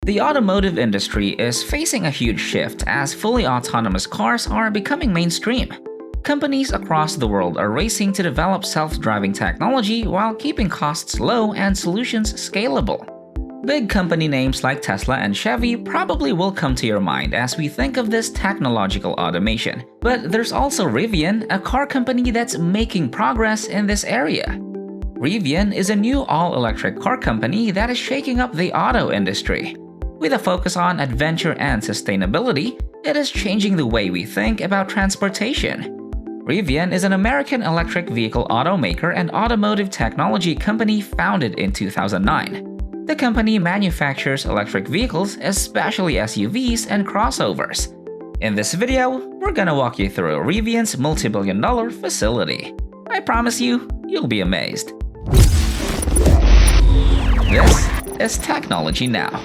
The automotive industry is facing a huge shift as fully autonomous cars are becoming mainstream. Companies across the world are racing to develop self-driving technology while keeping costs low and solutions scalable. Big company names like Tesla and Chevy probably will come to your mind as we think of this technological automation. But there's also Rivian, a car company that's making progress in this area. Rivian is a new all-electric car company that is shaking up the auto industry. With a focus on adventure and sustainability, it is changing the way we think about transportation. Rivian is an American electric vehicle automaker and automotive technology company founded in 2009. The company manufactures electric vehicles, especially SUVs and crossovers. In this video, we're gonna walk you through Rivian's multi-billion-dollar facility. I promise you'll be amazed. This is Technology Now.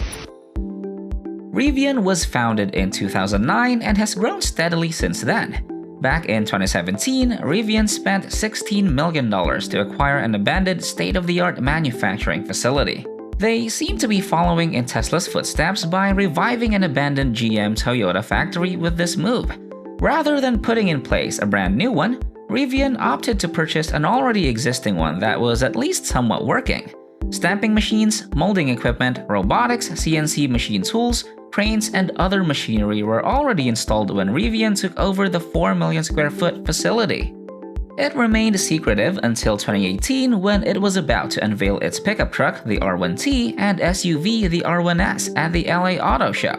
Rivian was founded in 2009 and has grown steadily since then. Back in 2017, Rivian spent $16 million to acquire an abandoned state-of-the-art manufacturing facility. They seem to be following in Tesla's footsteps by reviving an abandoned GM Toyota factory with this move. Rather than putting in place a brand new one, Rivian opted to purchase an already existing one that was at least somewhat working. Stamping machines, molding equipment, robotics, CNC machine tools, cranes, and other machinery were already installed when Rivian took over the 4 million square foot facility. It remained secretive until 2018 when it was about to unveil its pickup truck, the R1T, and SUV, the R1S, at the LA Auto Show.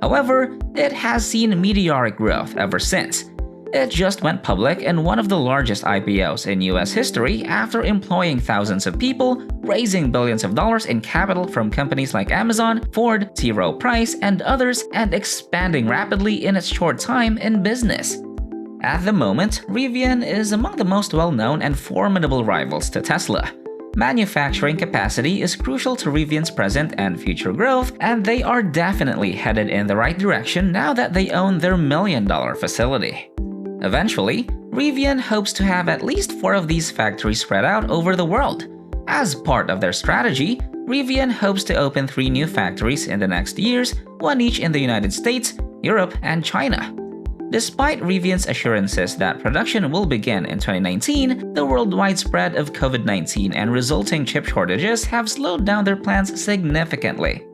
However, it has seen meteoric growth ever since. It just went public in one of the largest IPOs in US history after employing thousands of people, raising billions of dollars in capital from companies like Amazon, Ford, T. Rowe Price, and others, and expanding rapidly in its short time in business. At the moment, Rivian is among the most well-known and formidable rivals to Tesla. Manufacturing capacity is crucial to Rivian's present and future growth, and they are definitely headed in the right direction now that they own their million-dollar facility. Eventually, Rivian hopes to have at least 4 of these factories spread out over the world. As part of their strategy, Rivian hopes to open 3 new factories in the next years, one each in the United States, Europe, and China. Despite Rivian's assurances that production will begin in 2019, the worldwide spread of COVID-19 and resulting chip shortages have slowed down their plans significantly.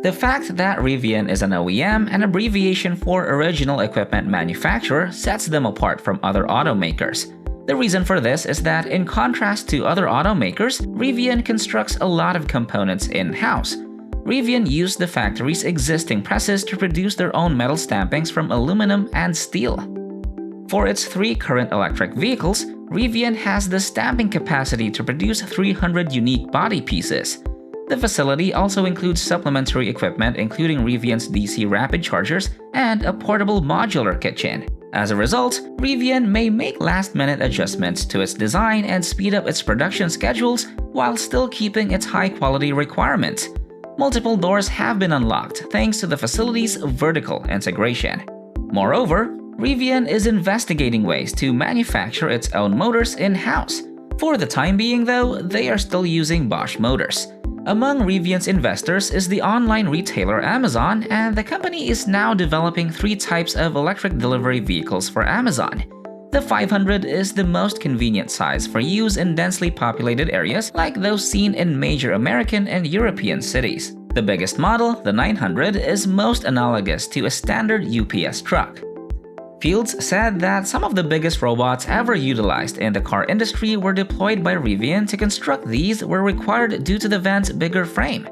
The fact that Rivian is an OEM, an abbreviation for Original Equipment Manufacturer, sets them apart from other automakers. The reason for this is that, in contrast to other automakers, Rivian constructs a lot of components in-house. Rivian used the factory's existing presses to produce their own metal stampings from aluminum and steel. For its 3 current electric vehicles, Rivian has the stamping capacity to produce 300 unique body pieces. The facility also includes supplementary equipment including Rivian's DC rapid chargers and a portable modular kitchen. As a result, Rivian may make last-minute adjustments to its design and speed up its production schedules while still keeping its high-quality requirements. Multiple doors have been unlocked thanks to the facility's vertical integration. Moreover, Rivian is investigating ways to manufacture its own motors in-house. For the time being, though, they are still using Bosch motors. Among Rivian's investors is the online retailer Amazon, and the company is now developing 3 types of electric delivery vehicles for Amazon. The 500 is the most convenient size for use in densely populated areas like those seen in major American and European cities. The biggest model, the 900, is most analogous to a standard UPS truck. Fields said that some of the biggest robots ever utilized in the car industry were deployed by Rivian to construct these were required due to the van's bigger frame.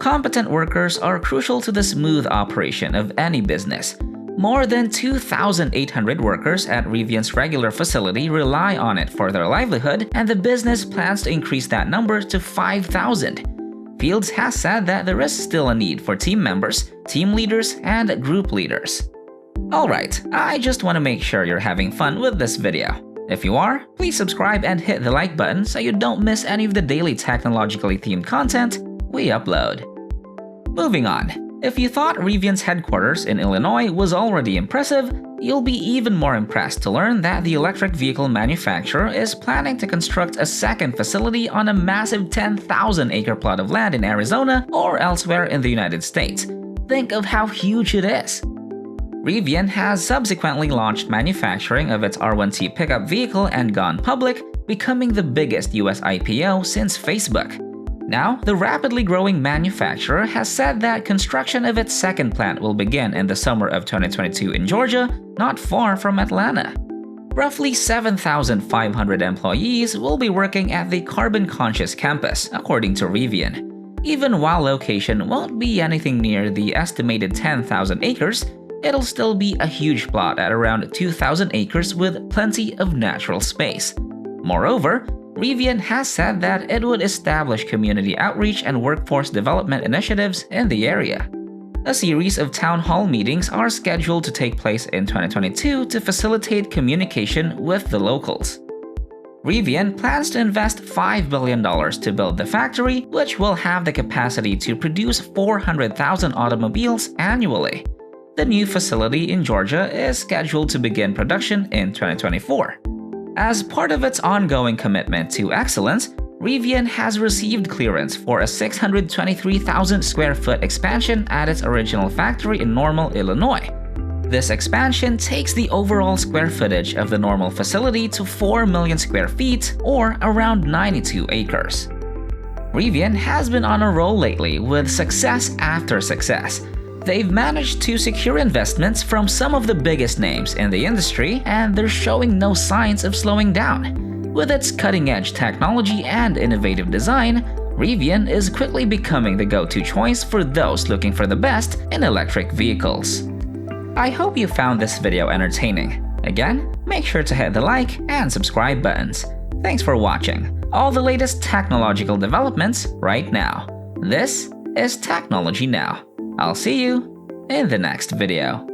Competent workers are crucial to the smooth operation of any business. More than 2,800 workers at Rivian's regular facility rely on it for their livelihood, and the business plans to increase that number to 5,000. Fields has said that there is still a need for team members, team leaders, and group leaders. Alright, I just want to make sure you're having fun with this video. If you are, please subscribe and hit the like button so you don't miss any of the daily technologically themed content we upload. Moving on. If you thought Rivian's headquarters in Illinois was already impressive, you'll be even more impressed to learn that the electric vehicle manufacturer is planning to construct a second facility on a massive 10,000-acre plot of land in Arizona or elsewhere in the United States. Think of how huge it is! Rivian has subsequently launched manufacturing of its R1T pickup vehicle and gone public, becoming the biggest US IPO since Facebook. Now, the rapidly growing manufacturer has said that construction of its second plant will begin in the summer of 2022 in Georgia, not far from Atlanta. Roughly 7,500 employees will be working at the carbon-conscious campus, according to Rivian. Even while location won't be anything near the estimated 10,000 acres, it'll still be a huge plot at around 2,000 acres with plenty of natural space. Moreover, Rivian has said that it would establish community outreach and workforce development initiatives in the area. A series of town hall meetings are scheduled to take place in 2022 to facilitate communication with the locals. Rivian plans to invest $5 billion to build the factory, which will have the capacity to produce 400,000 automobiles annually. The new facility in Georgia is scheduled to begin production in 2024. As part of its ongoing commitment to excellence, Rivian has received clearance for a 623,000 square foot expansion at its original factory in Normal, Illinois. This expansion takes the overall square footage of the Normal facility to 4 million square feet, or around 92 acres. Rivian has been on a roll lately with success after success. They've managed to secure investments from some of the biggest names in the industry, and they're showing no signs of slowing down. With its cutting-edge technology and innovative design, Rivian is quickly becoming the go-to choice for those looking for the best in electric vehicles. I hope you found this video entertaining. Again, make sure to hit the like and subscribe buttons. Thanks for watching all the latest technological developments right now. This is Technology Now. I'll see you in the next video.